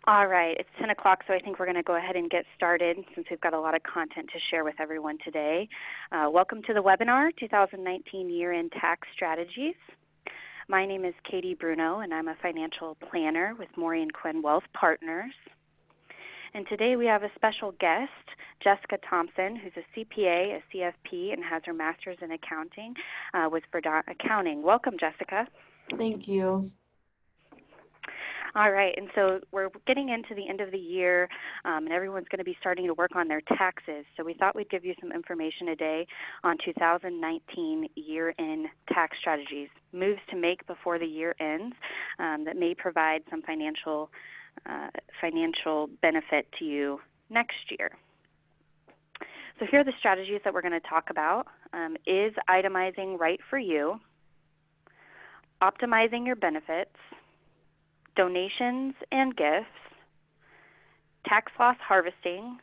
All right, it's 10 o'clock, so I think we're going to go ahead and get started since we've got a lot of content to share with everyone today. Welcome to the webinar, 2019 Year-End Tax Strategies. My name is Katie Bruno, and I'm a financial planner with Maureen Quinn Wealth Partners. And today we have a special guest, Jessica Thompson, who's a CPA, a CFP, and has her master's in accounting with Verdant Accounting. Welcome, Jessica. Thank you. All right, and so we're getting into the end of the year, and everyone's going to be starting to work on their taxes. So we thought we'd give you some information today on 2019 year-end tax strategies, moves to make before the year ends that may provide some financial benefit to you next year. So here are the strategies that we're going to talk about. Is itemizing right for you? Optimizing your benefits? Donations and gifts, tax loss harvesting,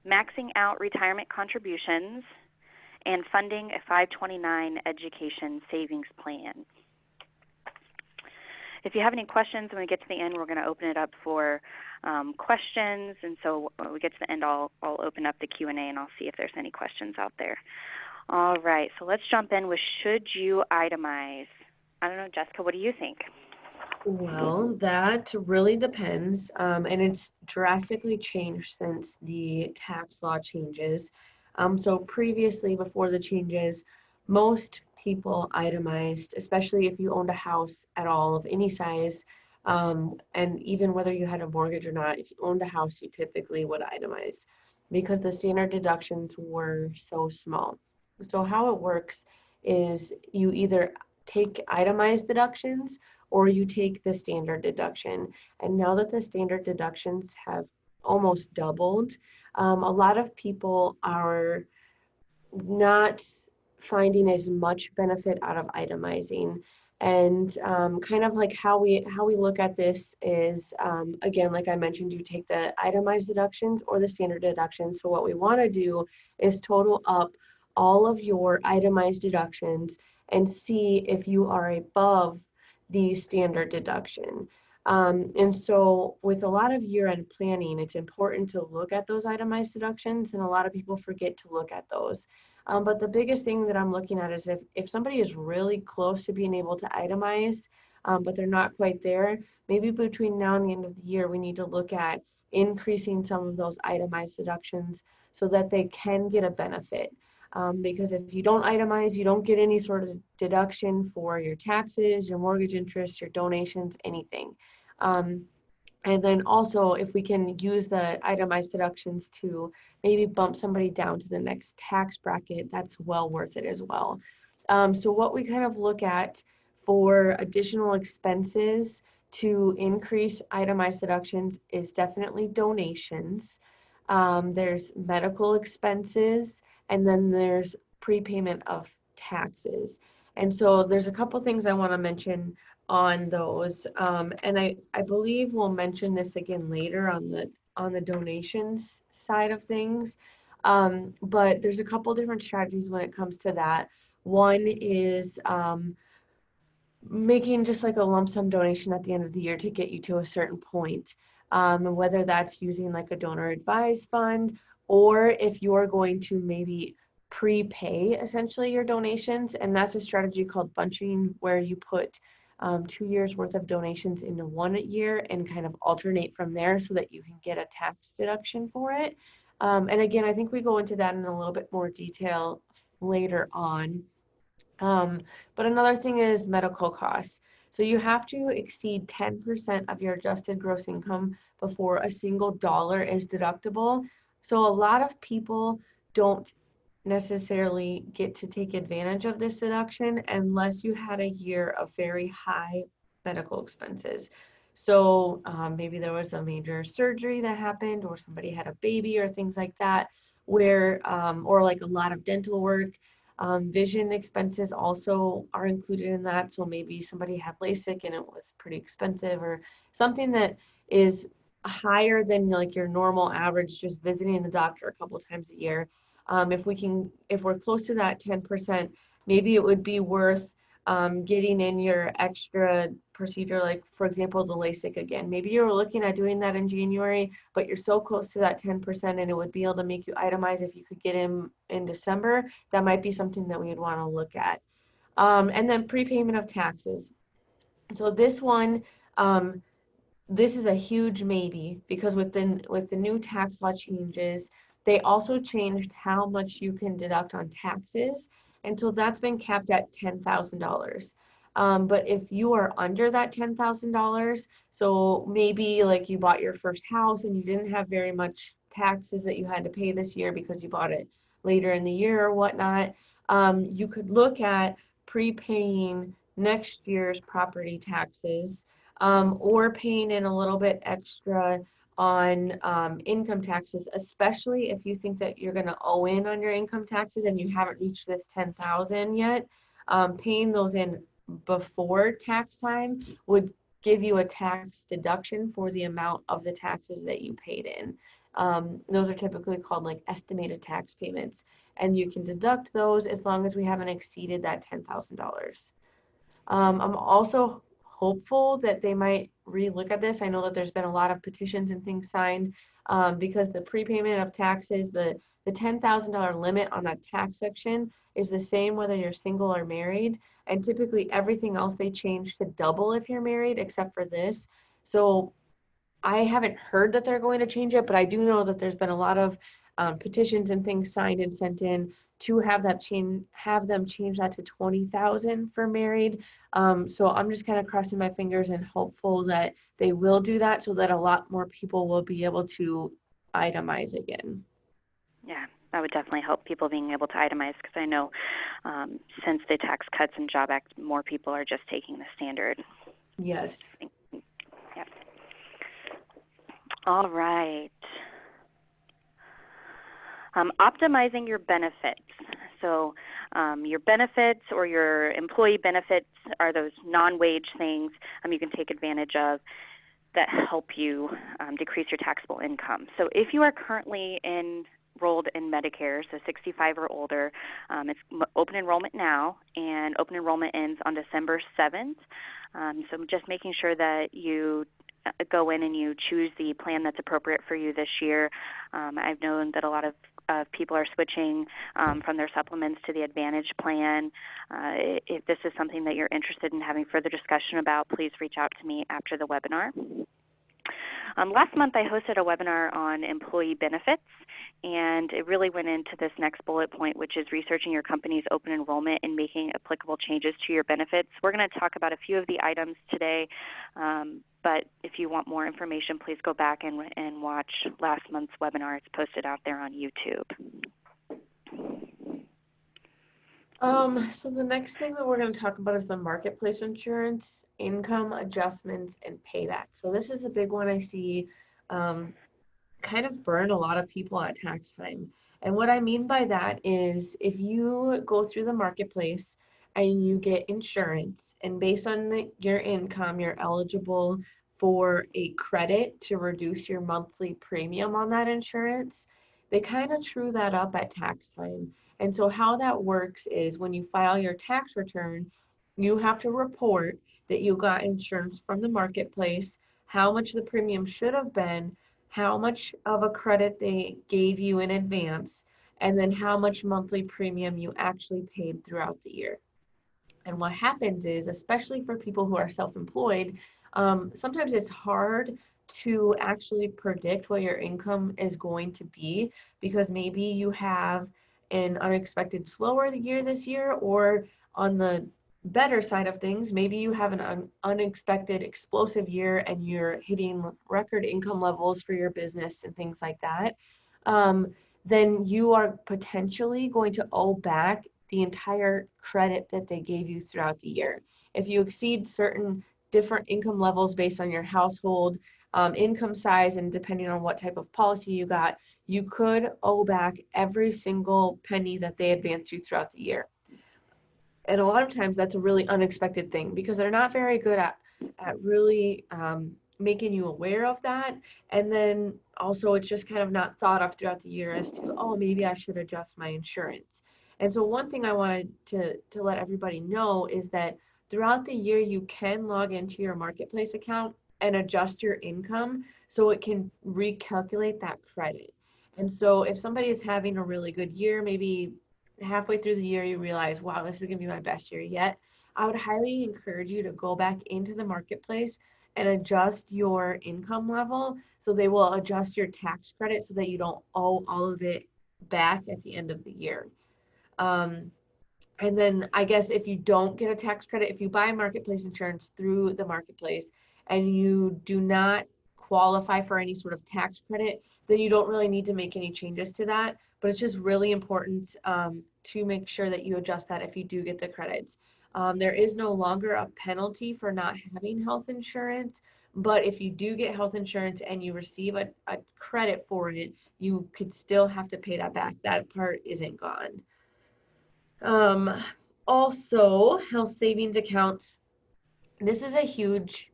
maxing out retirement contributions, and funding a 529 education savings plan. If you have any questions when we get to the end, we're going to open it up for questions. And so when we get to the end, I'll open up the Q&A and I'll see if there's any questions out there. All right, so let's jump in with should you itemize? I don't know, Jessica, what do you think? Well, that really depends, and it's drastically changed since the tax law changes. So previously, before the changes, most people itemized, especially if you owned a house at all of any size, and even whether you had a mortgage or not, if you owned a house, you typically would itemize because the standard deductions were so small. So how it works is you either take itemized deductions or you take the standard deduction. And now that the standard deductions have almost doubled, a lot of people are not finding as much benefit out of itemizing. And kind of like how we look at this is, again, like I mentioned, you take the itemized deductions or the standard deductions. So what we want to do is total up all of your itemized deductions and see if you are above the standard deduction. And so with a lot of year-end planning, it's important to look at those itemized deductions, and a lot of people forget to look at those. But the biggest thing that I'm looking at is if somebody is really close to being able to itemize, but they're not quite there, maybe between now and the end of the year, we need to look at increasing some of those itemized deductions so that they can get a benefit. Because if you don't itemize, you don't get any sort of deduction for your taxes, your mortgage interest, your donations, anything. And then also, if we can use the itemized deductions to maybe bump somebody down to the next tax bracket, that's well worth it as well. So what we kind of look at for additional expenses to increase itemized deductions is definitely donations. There's medical expenses, and then there's prepayment of taxes. And so there's a couple things I want to mention on those. And I believe we'll mention this again later on the donations side of things. But there's a couple different strategies when it comes to that. One is making just like a lump sum donation at the end of the year to get you to a certain point. Whether that's using like a donor advised fund, or if you're going to maybe prepay essentially your donations. And that's a strategy called bunching, where you put 2 years worth of donations into 1 year and kind of alternate from there so that you can get a tax deduction for it. And again, I think we go into that in a little bit more detail later on. But another thing is medical costs. So you have to exceed 10% of your adjusted gross income before a single dollar is deductible. So a lot of people don't necessarily get to take advantage of this deduction unless you had a year of very high medical expenses. So maybe there was a major surgery that happened, or somebody had a baby or things like that, where, or like a lot of dental work. Vision expenses also are included in that. So maybe somebody had LASIK and it was pretty expensive, or something that is higher than like your normal average, just visiting the doctor a couple times a year. If we're close to that 10%, maybe it would be worth getting in your extra procedure, like for example, the LASIK again. Maybe you were looking at doing that in January, but you're so close to that 10% and it would be able to make you itemize if you could get in December. That might be something that we would want to look at. And then prepayment of taxes. So this one, this is a huge maybe because with the new tax law changes, they also changed how much you can deduct on taxes, and so that's been capped at $10,000. But if you are under that $10,000, so maybe like you bought your first house and you didn't have very much taxes that you had to pay this year because you bought it later in the year or whatnot, you could look at prepaying next year's property taxes, or paying in a little bit extra on income taxes, especially if you think that you're going to owe in on your income taxes and you haven't reached this 10,000 yet. Paying those in before tax time would give you a tax deduction for the amount of the taxes that you paid in. Those are typically called like estimated tax payments, and you can deduct those as long as we haven't exceeded that $10,000. I'm also hopeful that they might relook at this. I know that there's been a lot of petitions and things signed, because the prepayment of taxes, the $10,000 limit on that tax section is the same whether you're single or married. And typically everything else they change to double if you're married, except for this. So I haven't heard that they're going to change it, but I do know that there's been a lot of petitions and things signed and sent in to have them change that to 20,000 for married. So I'm just kind of crossing my fingers and hopeful that they will do that so that a lot more people will be able to itemize again. Yeah, that would definitely help people being able to itemize, because I know since the Tax Cuts and Job Act, more people are just taking the standard. Yes. Yep. All right. Optimizing your benefits. So your benefits or your employee benefits are those non-wage things you can take advantage of that help you decrease your taxable income. So if you are currently enrolled in Medicare, so 65 or older, it's open enrollment now, and open enrollment ends on December 7th. So just making sure that you go in and you choose the plan that's appropriate for you this year. I've known that a lot of people are switching from their supplements to the Advantage plan. If this is something that you're interested in having further discussion about, please reach out to me after the webinar. Last month I hosted a webinar on employee benefits, and it really went into this next bullet point, which is researching your company's open enrollment and making applicable changes to your benefits. We're going to talk about a few of the items today, but if you want more information, please go back and watch last month's webinar. It's posted out there on YouTube. So the next thing that we're going to talk about is the marketplace insurance, income adjustments, and payback. So this is a big one I see kind of burn a lot of people at tax time. And what I mean by that is if you go through the marketplace and you get insurance, and based on your income, you're eligible for a credit to reduce your monthly premium on that insurance, they kind of true that up at tax time. And so how that works is when you file your tax return, you have to report that you got insurance from the marketplace, how much the premium should have been, how much of a credit they gave you in advance, and then how much monthly premium you actually paid throughout the year. And what happens is, especially for people who are self-employed, sometimes it's hard to actually predict what your income is going to be, because maybe you have an unexpected slower year this year, or on the better side of things, maybe you have an unexpected explosive year and you're hitting record income levels for your business and things like that. Then you are potentially going to owe back the entire credit that they gave you throughout the year. If you exceed certain different income levels based on your household income size, and depending on what type of policy you got, you could owe back every single penny that they advanced you throughout the year. And a lot of times that's a really unexpected thing, because they're not very good at really making you aware of that. And then also it's just kind of not thought of throughout the year as to, oh, maybe I should adjust my insurance. And so one thing I wanted to let everybody know is that throughout the year, you can log into your marketplace account and adjust your income so it can recalculate that credit. And so if somebody is having a really good year, maybe halfway through the year you realize, wow, this is going to be my best year yet, I would highly encourage you to go back into the marketplace and adjust your income level so they will adjust your tax credit so that you don't owe all of it back at the end of the year. Um, and then I guess if you don't get a tax credit, if you buy marketplace insurance through the marketplace and you do not qualify for any sort of tax credit, then you don't really need to make any changes to that. But it's just really important to make sure that you adjust that if you do get the credits. There is no longer a penalty for not having health insurance, but if you do get health insurance and you receive a credit for it, you could still have to pay that back. That part isn't gone. Um, Also, health savings accounts. This is a huge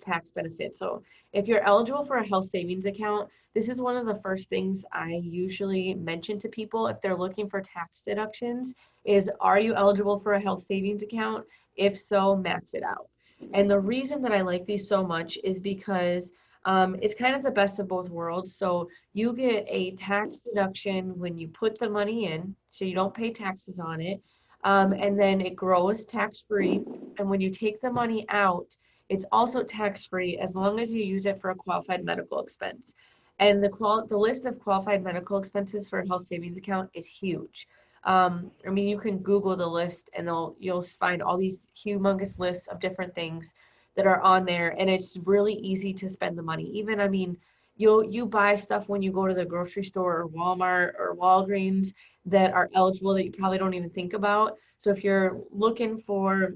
tax benefit. So if you're eligible for a health savings account, this is one of the first things I usually mention to people if they're looking for tax deductions is, are you eligible for a health savings account? If so, max it out. And the reason that I like these so much is because it's kind of the best of both worlds. So you get a tax deduction when you put the money in, so you don't pay taxes on it. And then it grows tax free. And when you take the money out, it's also tax free as long as you use it for a qualified medical expense. And the list of qualified medical expenses for a health savings account is huge. I mean, you can Google the list and you'll find all these humongous lists of different things that are on there, and it's really easy to spend the money. Even, I mean, you buy stuff when you go to the grocery store or Walmart or Walgreens that are eligible that you probably don't even think about. So if you're looking for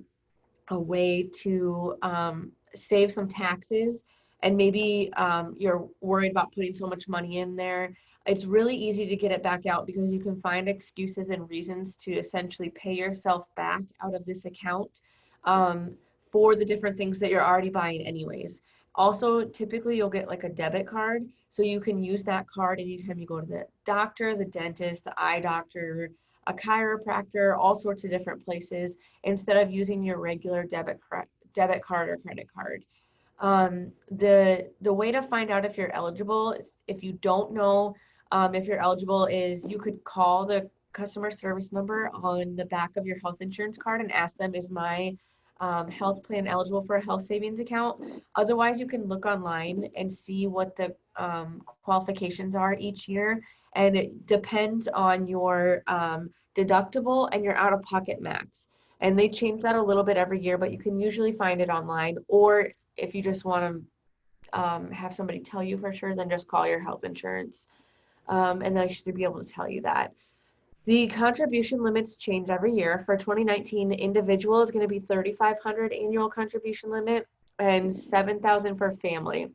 a way to save some taxes and maybe you're worried about putting so much money in there, it's really easy to get it back out because you can find excuses and reasons to essentially pay yourself back out of this account um, for the different things that you're already buying anyways. Also, typically you'll get like a debit card, so you can use that card anytime you go to the doctor, the dentist, the eye doctor, a chiropractor, all sorts of different places instead of using your regular debit card or credit card. The way to find out if you're eligible, if you don't know if you're eligible, is you could call the customer service number on the back of your health insurance card and ask them, is my health plan eligible for a health savings account? Otherwise, you can look online and see what the qualifications are each year, and it depends on your deductible and your out-of-pocket max. And they change that a little bit every year, but you can usually find it online. Or if you just want to have somebody tell you for sure, then just call your health insurance, and they should be able to tell you that. The contribution limits change every year. For 2019, the individual is going to be 3,500 annual contribution limit and 7,000 for family.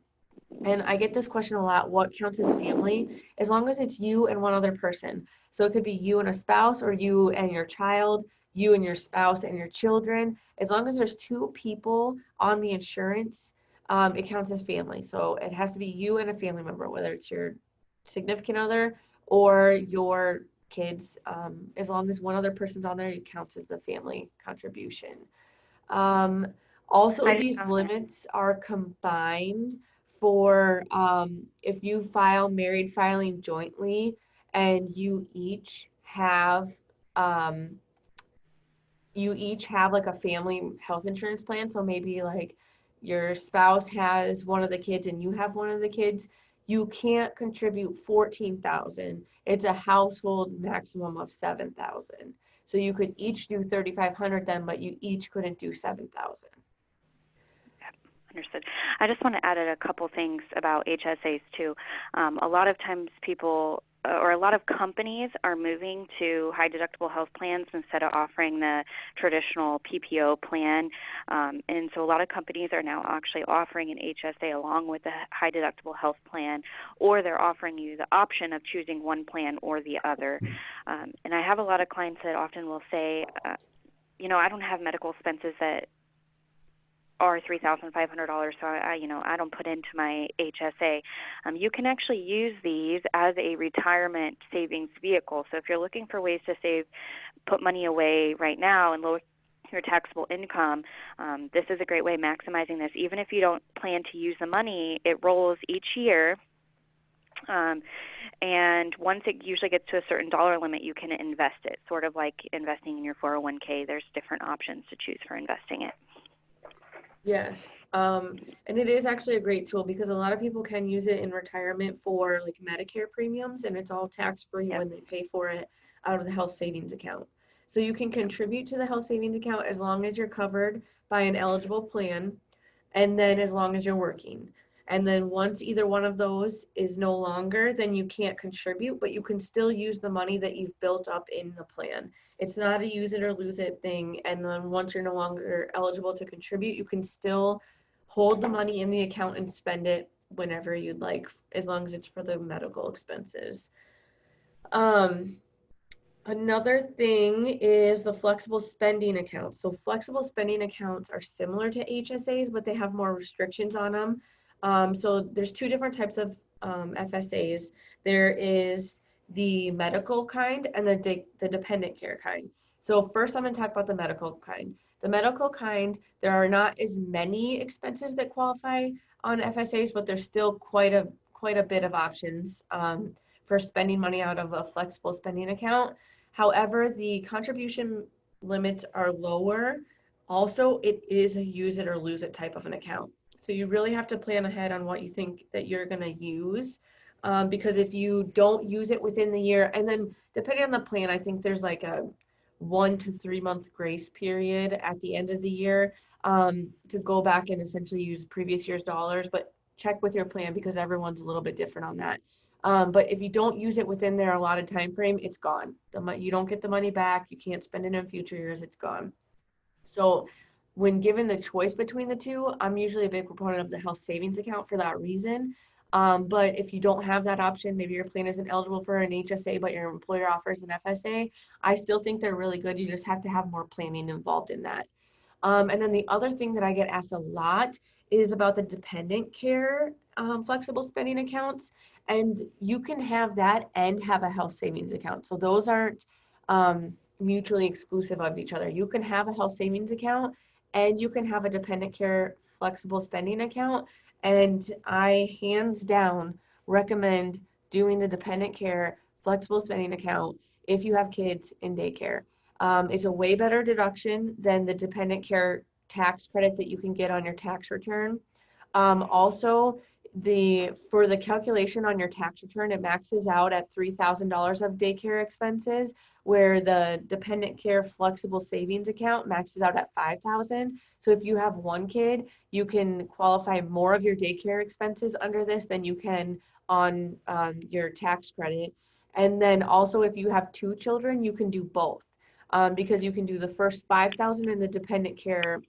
And I get this question a lot, what counts as family? As long as it's you and one other person. So it could be you and a spouse, or you and your child, you and your spouse and your children. As long as there's two people on the insurance, it counts as family. So it has to be you and a family member, whether it's your significant other or your kids. As long as one other person's on there, it counts as the family contribution. Um, Also, these limits are combined for if you file married filing jointly and um, you each have like a family health insurance plan. So maybe like your spouse has one of the kids and you have one of the kids, you can't contribute 14,000. It's a household maximum of 7,000. So you could each do 3,500 then, but you each couldn't do 7,000. Understood. I just want to add a couple things about HSAs too. A lot of times people or a lot of companies are moving to high deductible health plans instead of offering the traditional PPO plan. And so a lot of companies are now actually offering an HSA along with the high deductible health plan, or they're offering you the option of choosing one plan or the other. And I have a lot of clients that often will say, I don't have medical expenses that or $3,500, so I don't put into my HSA. You can actually use these as a retirement savings vehicle. So if you're looking for ways to save, put money away right now and lower your taxable income, this is a great way of maximizing this. Even if you don't plan to use the money, it rolls each year. And once it usually gets to a certain dollar limit, you can invest it, sort of like investing in your 401k. There's different options to choose for investing it. Yes, and it is actually a great tool because a lot of people can use it in retirement for like Medicare premiums, and it's all tax-free when they pay for it out of the health savings account. So you can contribute to the health savings account as long as you're covered by an eligible plan, and then as long as you're working. And then once either one of those is no longer, then you can't contribute, but you can still use the money that you've built up in the plan. It's not a use it or lose it thing. And then once you're no longer eligible to contribute, you can still hold the money in the account and spend it whenever you'd like, as long as it's for the medical expenses. Another thing is the flexible spending accounts. So flexible spending accounts are similar to HSAs, but they have more restrictions on them. So there's two different types of FSAs. There is the medical kind and the dependent care kind. So first I'm going to talk about the medical kind. The medical kind, there are not as many expenses that qualify on FSAs, but there's still quite a bit of options for spending money out of a flexible spending account. However, the contribution limits are lower. Also, it is a use it or lose it type of an account. So you really have to plan ahead on what you think that you're going to use, because if you don't use it within the year, and then depending on the plan, I think there's like a 1 to 3 month grace period at the end of the year to go back and essentially use previous year's dollars, but check with your plan because everyone's a little bit different on that. But if you don't use it within their allotted time frame, it's gone. You don't get the money back. You can't spend it in future years. It's gone. So when given the choice between the two, I'm usually a big proponent of the health savings account for that reason. But if you don't have that option, maybe your plan isn't eligible for an HSA, but your employer offers an FSA, I still think they're really good. You just have to have more planning involved in that. And then the other thing that I get asked a lot is about the dependent care flexible spending accounts. And you can have that and have a health savings account. So those aren't mutually exclusive of each other. You can have a health savings account and you can have a dependent care flexible spending account. And I hands down recommend doing the dependent care flexible spending account if you have kids in daycare. It's a way better deduction than the dependent care tax credit that you can get on your tax return. Also, for the calculation on your tax return, it maxes out at $3,000 of daycare expenses, where the dependent care flexible savings account maxes out at $5,000. So if you have one kid, you can qualify more of your daycare expenses under this than you can on your tax credit. And then also if you have two children, you can do both. Because you can do the first $5,000 in the dependent care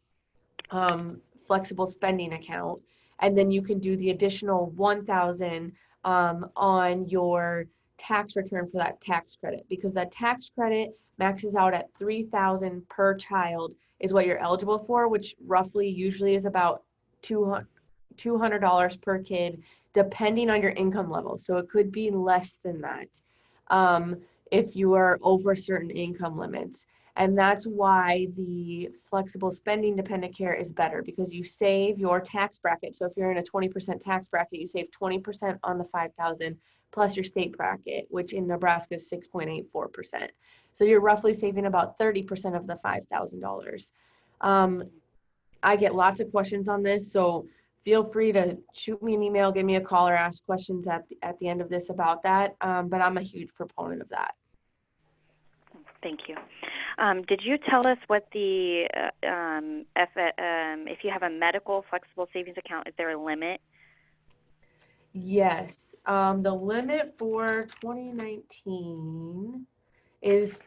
flexible spending account, and then you can do the additional $1,000 on your tax return for that tax credit, because that tax credit maxes out at $3,000 per child is what you're eligible for, which roughly usually is about $200 per kid, depending on your income level. So it could be less than that if you are over certain income limits. And that's why the flexible spending dependent care is better, because you save your tax bracket. So if you're in a 20% tax bracket, you save 20% on the $5,000 plus your state bracket, which in Nebraska is 6.84%. So you're roughly saving about 30% of the $5,000. I get lots of questions on this, so feel free to shoot me an email, give me a call, or ask questions at the end of this about that. But I'm a huge proponent of that. Thank you. Did you tell us what the, if you have a medical flexible savings account, is there a limit? Yes. The limit for 2019 is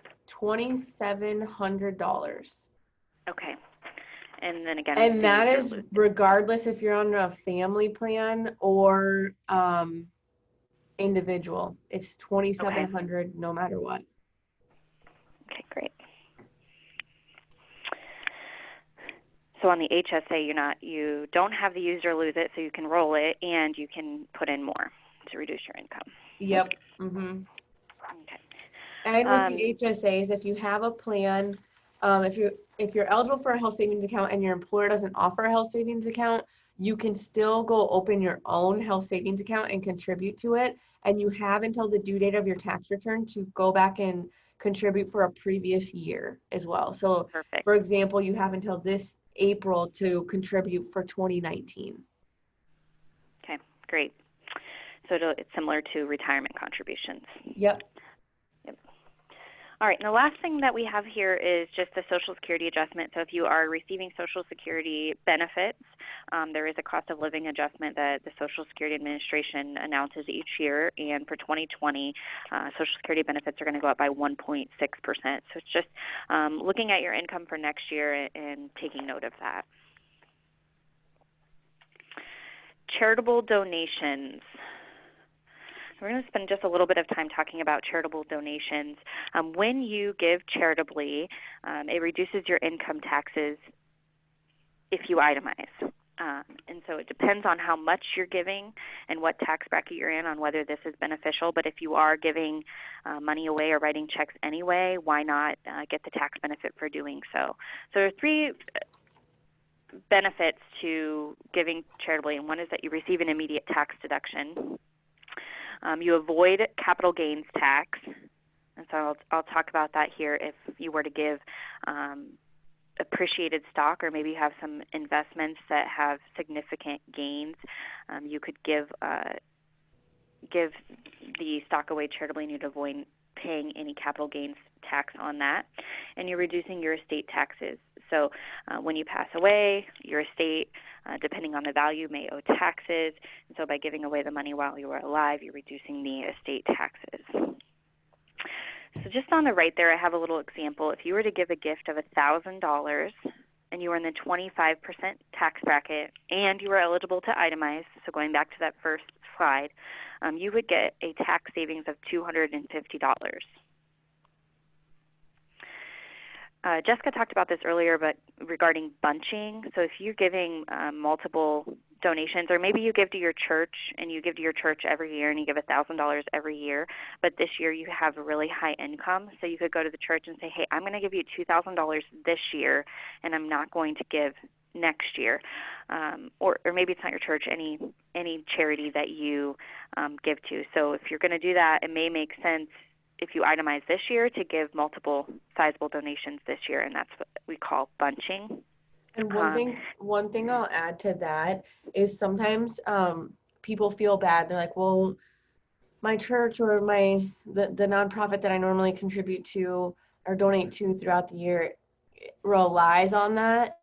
$2,700. Okay. And then again, and that is regardless if you're on a family plan or individual. It's $2,700 no matter what. Okay, great. So on the HSA, you don't have the use or lose it, so you can roll it, and you can put in more to reduce your income. Yep. Mm-hmm. Okay. And with the HSAs, if you have a plan, if you're eligible for a health savings account and your employer doesn't offer a health savings account, you can still go open your own health savings account and contribute to it. And you have until the due date of your tax return to go back and contribute for a previous year as well. So, Perfect. for example, you have until this April to contribute for 2019. Okay, great. So it's similar to retirement contributions. Yep. All right, and the last thing that we have here is just the Social Security adjustment. So if you are receiving Social Security benefits, there is a cost of living adjustment that the Social Security Administration announces each year, and for 2020, Social Security benefits are going to go up by 1.6%. So it's just looking at your income for next year and taking note of that. Charitable donations. We're going to spend just a little bit of time talking about charitable donations. When you give charitably, it reduces your income taxes if you itemize. And so it depends on how much you're giving and what tax bracket you're in on whether this is beneficial. But if you are giving money away or writing checks anyway, why not get the tax benefit for doing so? So there are three benefits to giving charitably, and one is that you receive an immediate tax deduction. You avoid capital gains tax, and so I'll talk about that here. If you were to give appreciated stock, or maybe you have some investments that have significant gains, you could give the stock away charitably, and you'd avoid paying any capital gains tax on that. And you're reducing your estate taxes. So when you pass away, your estate, depending on the value, may owe taxes. And so by giving away the money while you were alive, you're reducing the estate taxes. So just on the right there, I have a little example. If you were to give a gift of $1,000 and you were in the 25% tax bracket and you were eligible to itemize, so going back to that first slide, you would get a tax savings of $250. Jessica talked about this earlier, but regarding bunching. So if you're giving multiple donations, or maybe you give to your church and you give to your church every year and you give $1,000 every year, but this year you have a really high income, so you could go to the church and say, hey, I'm going to give you $2,000 this year and I'm not going to give next year. Or maybe it's not your church, any charity that you give to. So if you're going to do that, it may make sense if you itemize this year to give multiple sizable donations this year, and that's what we call bunching. And one thing I'll add to that is sometimes people feel bad. They're like, well, my church or the nonprofit that I normally contribute to or donate to throughout the year relies on that.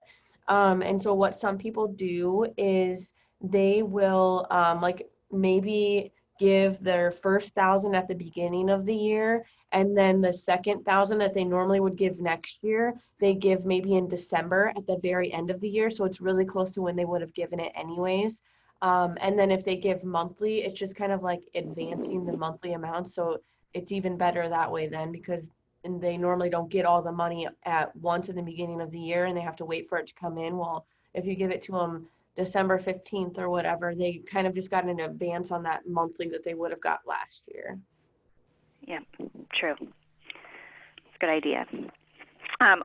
And so what some people do is they will like maybe give their first 1,000 at the beginning of the year, and then the second 1,000 that they normally would give next year, they give maybe in December at the very end of the year, so it's really close to when they would have given it anyways. And then if they give monthly, it's just kind of like advancing the monthly amount, so it's even better that way then, because they normally don't get all the money at once in the beginning of the year and they have to wait for it to come in. Well, if you give it to them December 15th or whatever, they kind of just got an advance on that monthly that they would have got last year. Yeah, true. It's a good idea.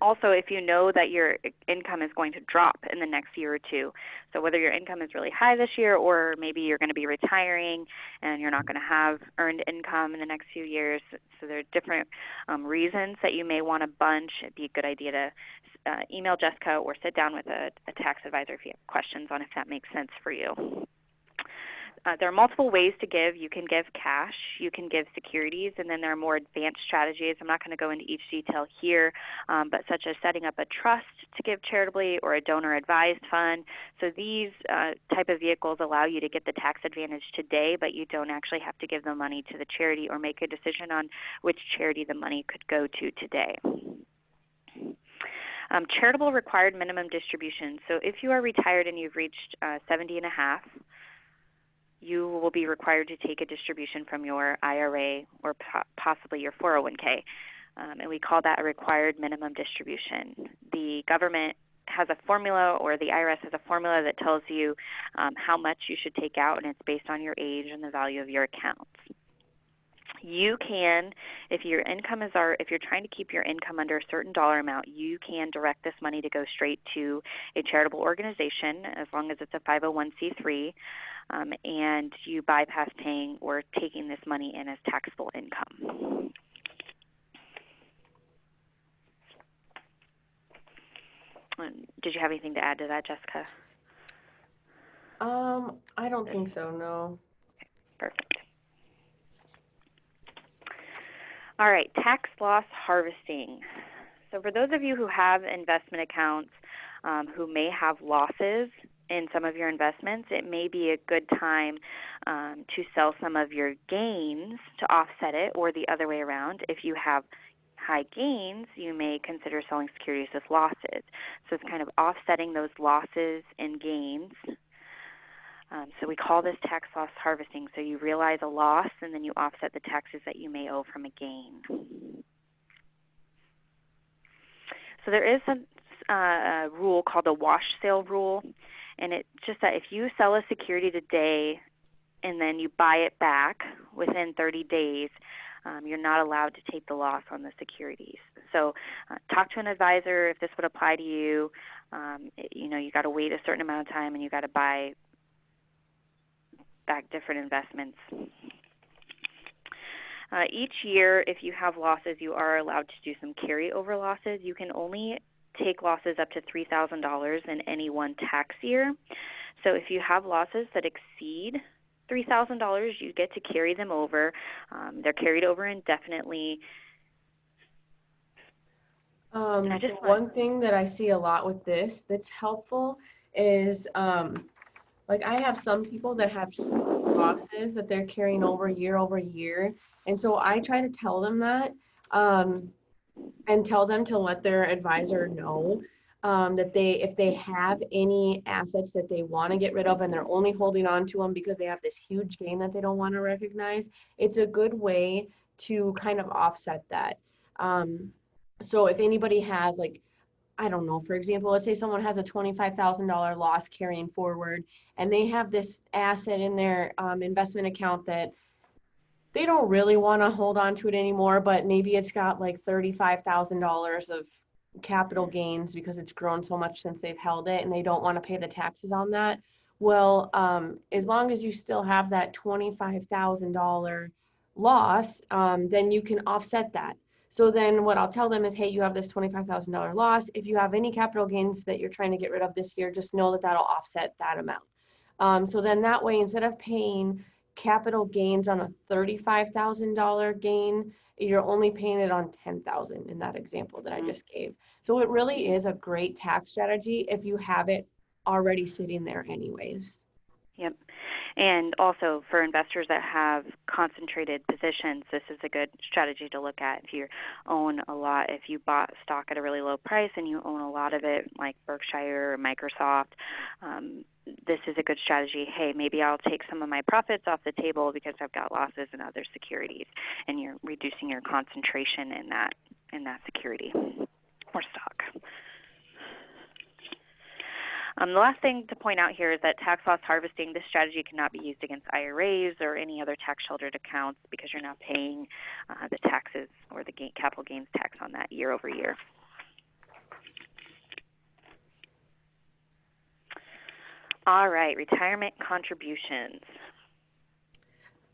Also, if you know that your income is going to drop in the next year or two, so whether your income is really high this year or maybe you're going to be retiring and you're not going to have earned income in the next few years, so there are different reasons that you may want to bunch, it'd be a good idea to email Jessica or sit down with a tax advisor if you have questions on if that makes sense for you. There are multiple ways to give. You can give cash, you can give securities, and then there are more advanced strategies. I'm not going to go into each detail here, but such as setting up a trust to give charitably or a donor-advised fund. So these type of vehicles allow you to get the tax advantage today, but you don't actually have to give the money to the charity or make a decision on which charity the money could go to today. Charitable required minimum distribution. So if you are retired and you've reached 70 and a half, you will be required to take a distribution from your IRA or possibly your 401k, and we call that a required minimum distribution. The government has a formula, or the IRS has a formula that tells you how much you should take out, and it's based on your age and the value of your accounts. You can, if you're trying to keep your income under a certain dollar amount, you can direct this money to go straight to a charitable organization as long as it's a 501c3, and you bypass paying or taking this money in as taxable income. Did you have anything to add to that, Jessica? I don't think so, no. Okay, perfect. All right, tax loss harvesting. So for those of you who have investment accounts who may have losses in some of your investments, it may be a good time to sell some of your gains to offset it, or the other way around. If you have high gains, you may consider selling securities with losses. So it's kind of offsetting those losses and gains. So we call this tax loss harvesting. So you realize a loss, and then you offset the taxes that you may owe from a gain. So there is a rule called the wash sale rule, and it's just that if you sell a security today and then you buy it back within 30 days, you're not allowed to take the loss on the securities. So talk to an advisor if this would apply to you. You got to wait a certain amount of time, and you got to buy back different investments. Each year, if you have losses, you are allowed to do some carryover losses. You can only take losses up to $3,000 in any one tax year. So if you have losses that exceed $3,000, you get to carry them over. They're carried over indefinitely. One thing that I see a lot with this that's helpful is like I have some people that have losses that they're carrying over year, and so I try to tell them that and tell them to let their advisor know that if they have any assets that they want to get rid of and they're only holding on to them because they have this huge gain that they don't want to recognize, it's a good way to kind of offset that. So if anybody has, like, I don't know, for example, let's say someone has a $25,000 loss carrying forward, and they have this asset in their investment account that they don't really want to hold on to it anymore, but maybe it's got like $35,000 of capital gains because it's grown so much since they've held it, and they don't want to pay the taxes on that. Well, as long as you still have that $25,000 loss, then you can offset that. So then what I'll tell them is, hey, you have this $25,000 loss. If you have any capital gains that you're trying to get rid of this year, just know that that'll offset that amount. So then that way, instead of paying capital gains on a $35,000 gain, you're only paying it on $10,000 in that example that I just gave. So it really is a great tax strategy if you have it already sitting there anyways. Yep. And also for investors that have concentrated positions, this is a good strategy to look at. If you own a lot, if you bought stock at a really low price and you own a lot of it, like Berkshire or Microsoft, this is a good strategy. Hey, maybe I'll take some of my profits off the table because I've got losses in other securities, and you're reducing your concentration in that security or stock. The last thing to point out here is that tax loss harvesting, this strategy cannot be used against IRAs or any other tax-sheltered accounts because you're not paying the taxes or the capital gains tax on that year over year. All right, retirement contributions.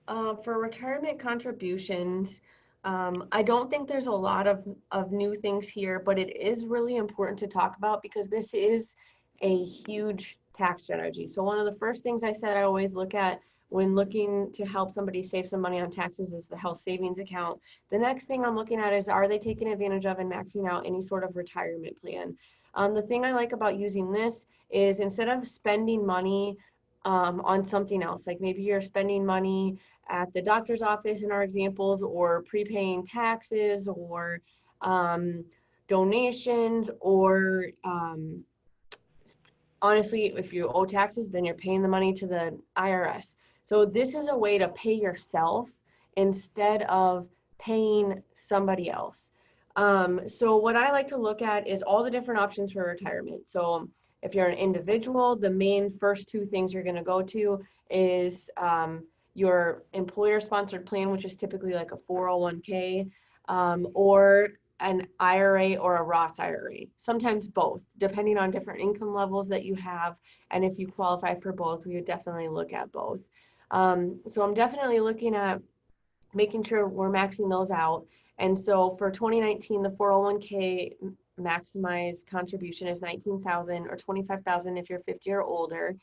For retirement contributions, I don't think there's a lot of new things here, but it is really important to talk about because this is a huge tax strategy. So one of the first things I said I always look at when looking to help somebody save some money on taxes is the health savings account. The next thing I'm looking at is, are they taking advantage of and maxing out any sort of retirement plan? The thing I like about using this is instead of spending money on something else, like maybe you're spending money at the doctor's office in our examples, or prepaying taxes, or donations, or honestly, if you owe taxes, then you're paying the money to the IRS. So this is a way to pay yourself instead of paying somebody else. So what I like to look at is all the different options for retirement. So if you're an individual, the main first two things you're going to go to is your employer-sponsored plan, which is typically like a 401k, or an IRA or a Roth IRA. Sometimes both, depending on different income levels that you have. And if you qualify for both, we would definitely look at both. So I'm definitely looking at making sure we're maxing those out. And so for 2019, the 401k maximized contribution is 19,000 or 25,000 if you're 50 or older.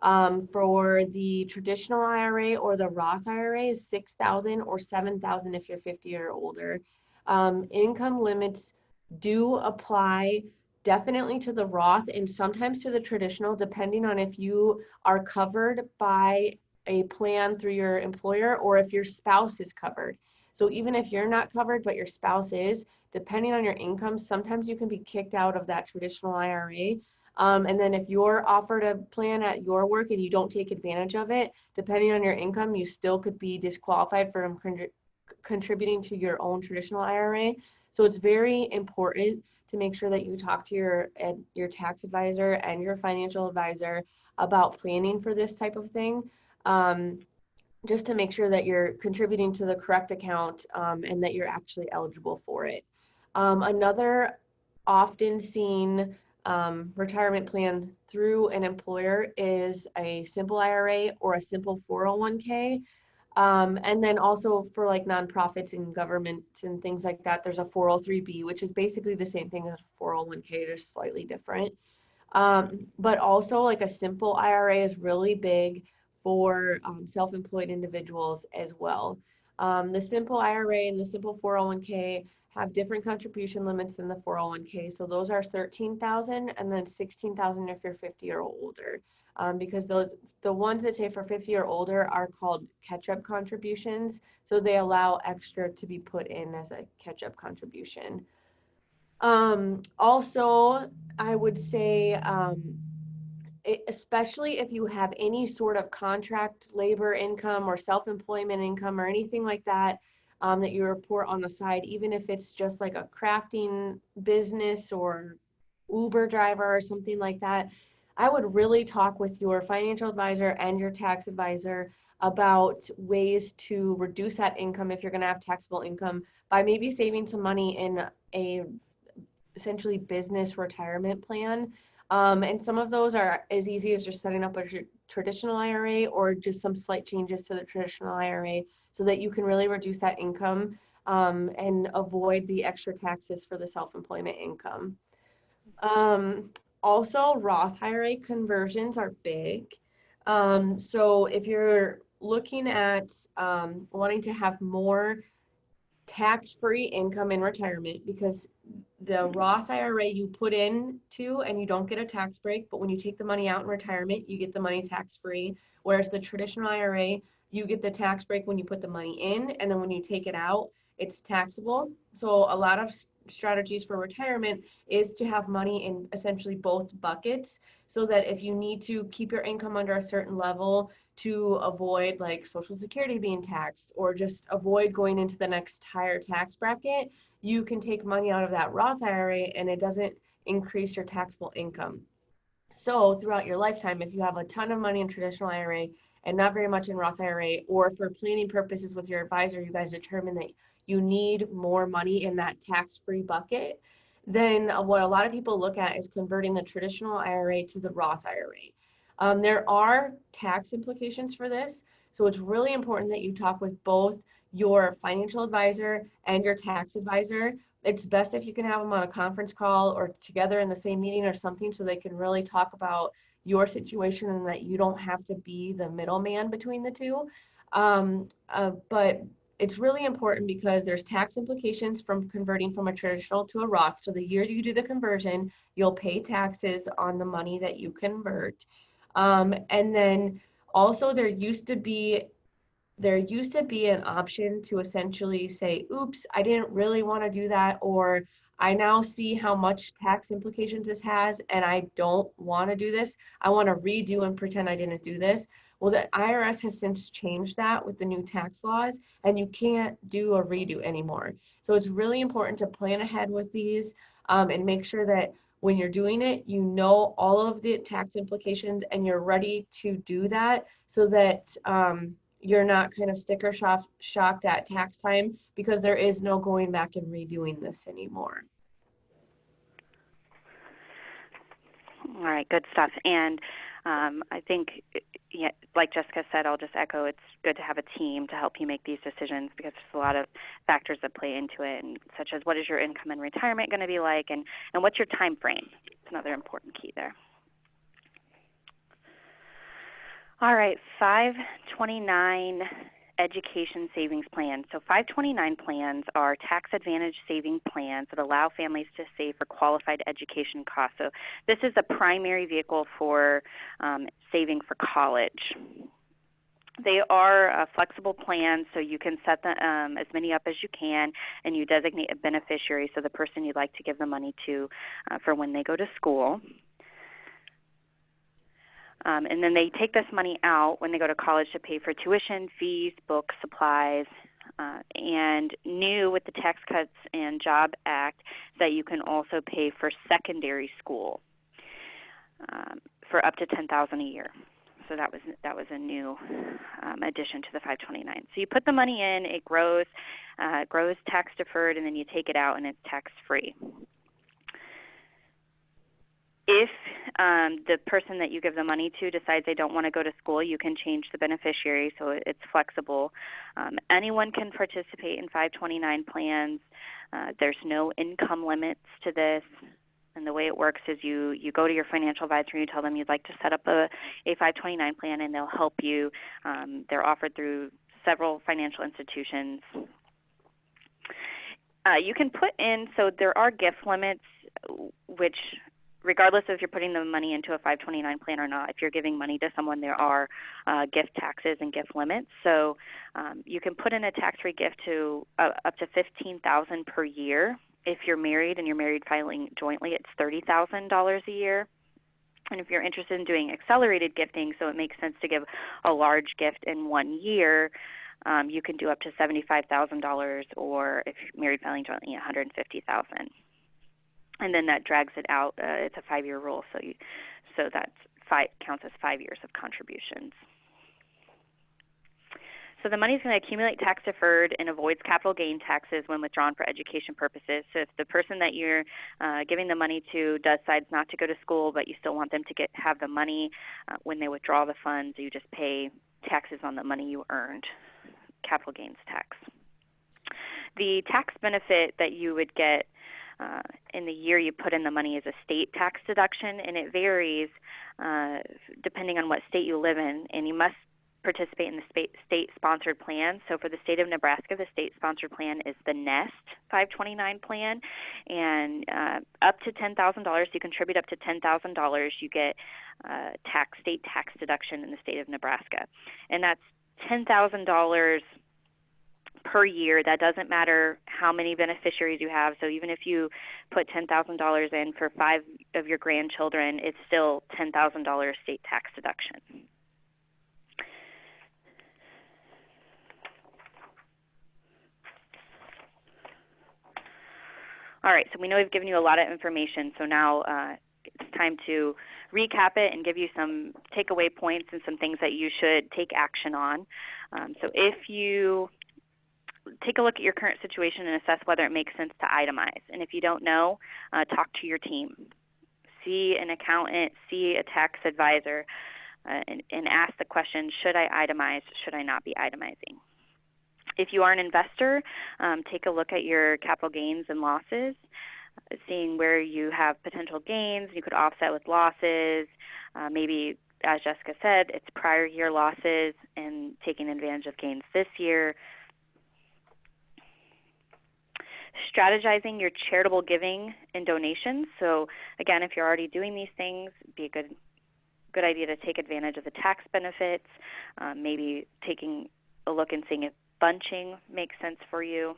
For the traditional IRA or the Roth IRA is 6,000 or 7,000 if you're 50 or older. Income limits do apply definitely to the Roth and sometimes to the traditional, depending on if you are covered by a plan through your employer or if your spouse is covered. So even if you're not covered, but your spouse is, depending on your income, sometimes you can be kicked out of that traditional IRA. And then if you're offered a plan at your work and you don't take advantage of it, depending on your income, you still could be disqualified from contributing to your own traditional IRA. So it's very important to make sure that you talk to your tax advisor and your financial advisor about planning for this type of thing. Just to make sure that you're contributing to the correct account and that you're actually eligible for it. Another often seen retirement plan through an employer is a simple IRA or a simple 401k. And then also for like nonprofits and government and things like that, there's a 403b, which is basically the same thing as a 401k, just slightly different. But also like a simple IRA is really big for self-employed individuals as well. The simple IRA and the simple 401k have different contribution limits than the 401k. So those are 13,000 and then 16,000 if you're 50 or older. Because the ones that say for 50 or older are called catch-up contributions. So they allow extra to be put in as a catch-up contribution. Also, I would say, especially if you have any sort of contract labor income or self-employment income or anything like that, that you report on the side, even if it's just like a crafting business or Uber driver or something like that, I would really talk with your financial advisor and your tax advisor about ways to reduce that income if you're going to have taxable income by maybe saving some money in a essentially business retirement plan. And some of those are as easy as just setting up a traditional IRA or just some slight changes to the traditional IRA so that you can really reduce that income and avoid the extra taxes for the self-employment income. Also, Roth IRA conversions are big. So if you're looking at wanting to have more tax-free income in retirement, because the Roth IRA you put into and you don't get a tax break, but when you take the money out in retirement, you get the money tax-free. Whereas the traditional IRA, you get the tax break when you put the money in, and then when you take it out, it's taxable. So a lot of strategies for retirement is to have money in essentially both buckets so that if you need to keep your income under a certain level to avoid like Social Security being taxed or just avoid going into the next higher tax bracket, you can take money out of that Roth IRA and it doesn't increase your taxable income. So throughout your lifetime, if you have a ton of money in traditional IRA and not very much in Roth IRA, or for planning purposes with your advisor, you guys determine that you need more money in that tax-free bucket, then what a lot of people look at is converting the traditional IRA to the Roth IRA. There are tax implications for this, so it's really important that you talk with both your financial advisor and your tax advisor. It's best if you can have them on a conference call or together in the same meeting or something so they can really talk about your situation and that you don't have to be the middleman between the two. But it's really important because there's tax implications from converting from a traditional to a Roth. So the year you do the conversion, you'll pay taxes on the money that you convert. And then also there used to be an option to essentially say, oops, I didn't really want to do that, or I now see how much tax implications this has, and I don't want to do this. I want to redo and pretend I didn't do this. Well, the IRS has since changed that with the new tax laws, and you can't do a redo anymore. So it's really important to plan ahead with these and make sure that when you're doing it, you know all of the tax implications and you're ready to do that so that you're not kind of sticker shocked at tax time, because there is no going back and redoing this anymore. All right, good stuff. And I think, yeah, like Jessica said, I'll just echo, it's good to have a team to help you make these decisions, because there's a lot of factors that play into it, and such as what is your income in retirement going to be like, and what's your time frame. It's another important key there. All right, 529 education savings plans. So 529 plans are tax advantage saving plans that allow families to save for qualified education costs. So this is a primary vehicle for saving for college. They are flexible plans, so you can set them, as many up as you can, and you designate a beneficiary, so the person you'd like to give the money to for when they go to school. And then they take this money out when they go to college to pay for tuition, fees, books, supplies, and new with the Tax Cuts and Job Act that you can also pay for secondary school for up to $10,000 a year. So that was a new addition to the 529. So you put the money in, it grows tax deferred, and then you take it out and it's tax free. If the person that you give the money to decides they don't want to go to school, you can change the beneficiary, so it's flexible. Anyone can participate in 529 plans. There's no income limits to this. And the way it works is you go to your financial advisor and you tell them you'd like to set up a 529 plan, and they'll help you. They're offered through several financial institutions. You can put in, so there are gift limits, which regardless of if you're putting the money into a 529 plan or not, if you're giving money to someone, there are gift taxes and gift limits. So you can put in a tax-free gift to up to $15,000 per year. If you're married and you're married filing jointly, it's $30,000 a year. And if you're interested in doing accelerated gifting, so it makes sense to give a large gift in 1 year, you can do up to $75,000, or if you're married filing jointly, $150,000. And then that drags it out. It's a 5-year rule, so that counts as 5 years of contributions. So the money is going to accumulate tax deferred and avoids capital gain taxes when withdrawn for education purposes. So if the person that you're giving the money to decides not to go to school, but you still want them to have the money, when they withdraw the funds, you just pay taxes on the money you earned, capital gains tax. The tax benefit that you would get in the year you put in the money is a state tax deduction, and it varies depending on what state you live in, and you must participate in the state-sponsored plan. So for the state of Nebraska, the state-sponsored plan is the NEST 529 plan, and up to $10,000, you contribute up to $10,000, you get state tax deduction in the state of Nebraska, and that's $10,000 per year. That doesn't matter how many beneficiaries you have. So even if you put $10,000 in for 5 of your grandchildren, it's still $10,000 state tax deduction. All right, so we know we've given you a lot of information, so now it's time to recap it and give you some takeaway points and some things that you should take action on. So if you take a look at your current situation and assess whether it makes sense to itemize. And if you don't know, talk to your team. See an accountant, see a tax advisor, and ask the question, should I itemize, should I not be itemizing? If you are an investor, take a look at your capital gains and losses, seeing where you have potential gains. You could offset with losses. Maybe, as Jessica said, it's prior year losses and taking advantage of gains this year. Strategizing your charitable giving and donations. So again, if you're already doing these things, it'd be a good idea to take advantage of the tax benefits, maybe taking a look and seeing if bunching makes sense for you.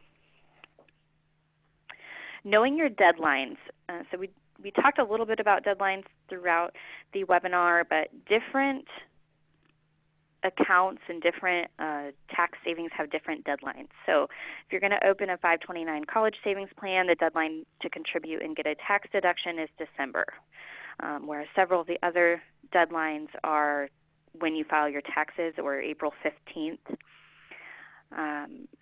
knowing your deadlines. So we talked a little bit about deadlines throughout the webinar, but different accounts and different tax savings have different deadlines. So if you're going to open a 529 college savings plan, the deadline to contribute and get a tax deduction is December, whereas several of the other deadlines are when you file your taxes, or April 15th,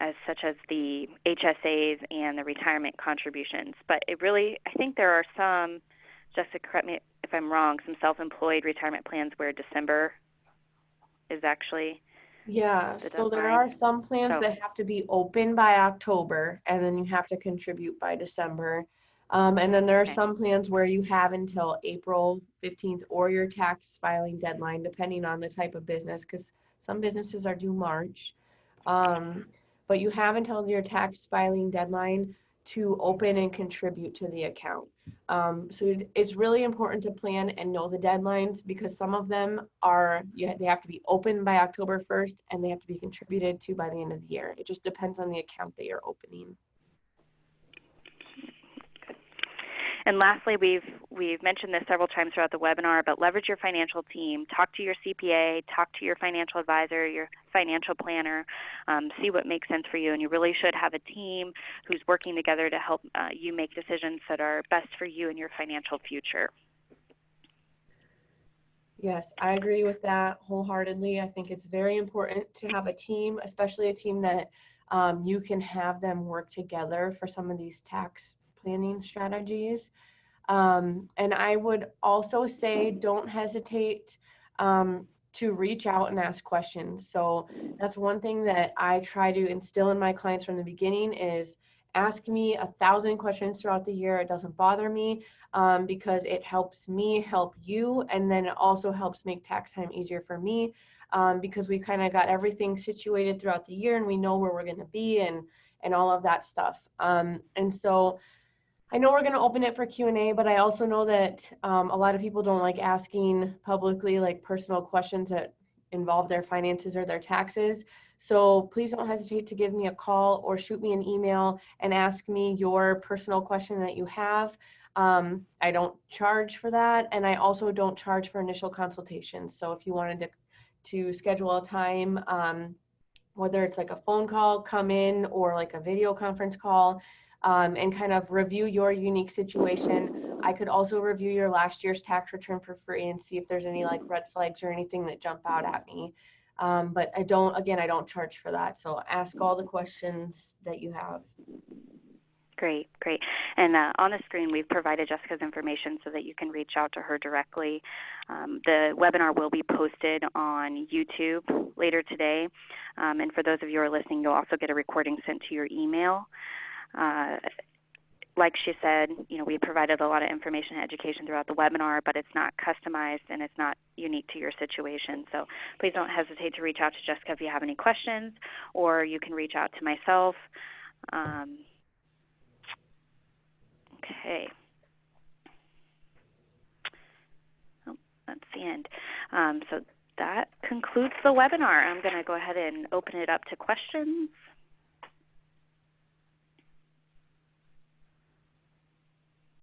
as such as the HSAs and the retirement contributions. But it really, I think there are some, Jessica, correct me if I'm wrong, some self-employed retirement plans where December is actually the So there deadline. are some plans that have to be open by October, and then you have to contribute by December. And then there are some plans where you have until April 15th or your tax filing deadline, depending on the type of business, because some businesses are due March. But you have until your tax filing deadline to open and contribute to the account. So it's really important to plan and know the deadlines, because some of them they have to be open by October 1st and they have to be contributed to by the end of the year. It just depends on the account that you're opening. And lastly, we've mentioned this several times throughout the webinar, but leverage your financial team. Talk to your CPA, talk to your financial advisor, your financial planner, see what makes sense for you. And you really should have a team who's working together to help you make decisions that are best for you and your financial future. Yes, I agree with that wholeheartedly. I think it's very important to have a team, especially a team that you can have them work together for some of these tax planning strategies. And I would also say don't hesitate to reach out and ask questions. So that's one thing that I try to instill in my clients from the beginning is ask me 1,000 questions throughout the year. It doesn't bother me because it helps me help you, and then it also helps make tax time easier for me because we kind of got everything situated throughout the year and we know where we're going to be and all of that stuff. And so I know we're going to open it for Q&A, but I also know that a lot of people don't like asking publicly like personal questions that involve their finances or their taxes. So please don't hesitate to give me a call or shoot me an email and ask me your personal question that you have. I don't charge for that, and I also don't charge for initial consultations. So if you wanted to schedule a time, whether it's like a phone call, come in, or like a video conference call, and kind of review your unique situation. I could also review your last year's tax return for free and see if there's any like red flags or anything that jump out at me. But I don't charge for that. So ask all the questions that you have. Great, great. And on the screen, we've provided Jessica's information so that you can reach out to her directly. The webinar will be posted on YouTube later today. And for those of you who are listening, you'll also get a recording sent to your email. Like she said, we provided a lot of information and education throughout the webinar, but it's not customized and it's not unique to your situation. So please don't hesitate to reach out to Jessica if you have any questions, or you can reach out to myself. Okay. Oh, that's the end. So that concludes the webinar. I'm going to go ahead and open it up to questions.